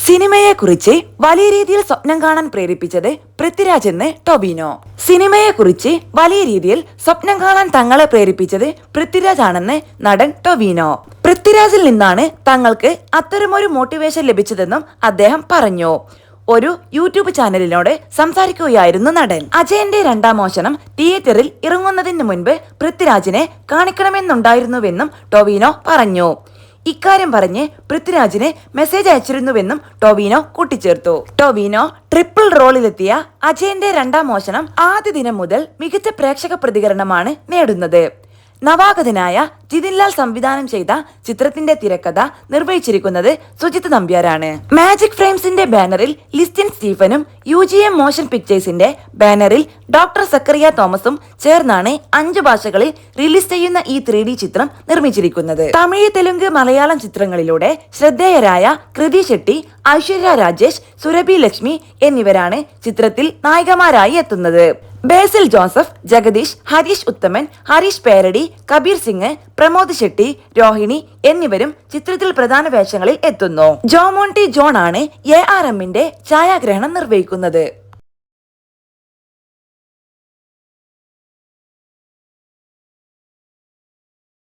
സിനിമയെക്കുറിച്ച് വലിയ രീതിയിൽ സ്വപ്നം കാണാൻ പ്രേരിപ്പിച്ചത് പൃഥ്വിരാജ് എന്ന് ടൊവിനോ. സിനിമയെക്കുറിച്ച് വലിയ രീതിയിൽ സ്വപ്നം കാണാൻ തങ്ങളെ പ്രേരിപ്പിച്ചത് പൃഥ്വിരാജ് ആണെന്ന് നടൻ ടൊവിനോ. പൃഥ്വിരാജിൽ നിന്നാണ് തങ്ങൾക്ക് അത്തരമൊരു മോട്ടിവേഷൻ ലഭിച്ചതെന്നും അദ്ദേഹം പറഞ്ഞു. ഒരു യൂട്യൂബ് ചാനലിനോട് സംസാരിക്കുകയായിരുന്നു നടൻ. അജയന്റെ രണ്ടാം മോഷണം തിയേറ്ററിൽ ഇറങ്ങുന്നതിന് മുൻപ് പൃഥ്വിരാജിനെ കാണിക്കണമെന്നുണ്ടായിരുന്നുവെന്നും ടൊവിനോ പറഞ്ഞു. ഇക്കാര്യം പറഞ്ഞ് പൃഥ്വിരാജിന് മെസ്സേജ് അയച്ചിരുന്നുവെന്നും ടൊവിനോ കൂട്ടിച്ചേർത്തു. ടൊവിനോ ട്രിപ്പിൾ റോളിലെത്തിയ അജയന്റെ രണ്ടാം മോഷണം ആദ്യ ദിനം മുതൽ മികച്ച പ്രേക്ഷക പ്രതികരണമാണ് നേടുന്നത്. നവാഗതനായ ജിതിൻലാൽ സംവിധാനം ചെയ്ത ചിത്രത്തിന്റെ തിരക്കഥ നിർവഹിച്ചിരിക്കുന്നത് സുജിത് നമ്പ്യാരാണ്. മാജിക് ഫ്രെയിംസിന്റെ ബാനറിൽ ലിസ്റ്റിൻ സ്റ്റീഫനും UGM മോഷൻ പിക്ചേഴ്സിന്റെ ബാനറിൽ ഡോക്ടർ സക്കറിയ തോമസും ചേർന്നാണ് 5 ഭാഷകളിൽ റിലീസ് ചെയ്യുന്ന ഈ 3D ചിത്രം നിർമ്മിച്ചിരിക്കുന്നത്. തമിഴ്, തെലുങ്ക്, മലയാളം ചിത്രങ്ങളിലൂടെ ശ്രദ്ധേയരായ കൃതി ഷെട്ടി, ഐശ്വര്യ രാജേഷ്, സുരഭി ലക്ഷ്മി എന്നിവരാണ് ചിത്രത്തിൽ നായികമാരായി എത്തുന്നത്. ബേസിൽ ജോസഫ്, ജഗദീഷ്, ഹരീഷ് ഉത്തമൻ, ഹരീഷ് പേരടി, കബീർ സിംഗ്, പ്രമോദ് ഷെട്ടി, രോഹിണി എന്നിവരും ചിത്രത്തിൽ പ്രധാന വേഷങ്ങളിൽ എത്തുന്നു. ജോമോണ്ടി ജോൺ ആണ് ARMന്റെ ഛായാഗ്രഹണം നിർവഹിക്കുന്നത്.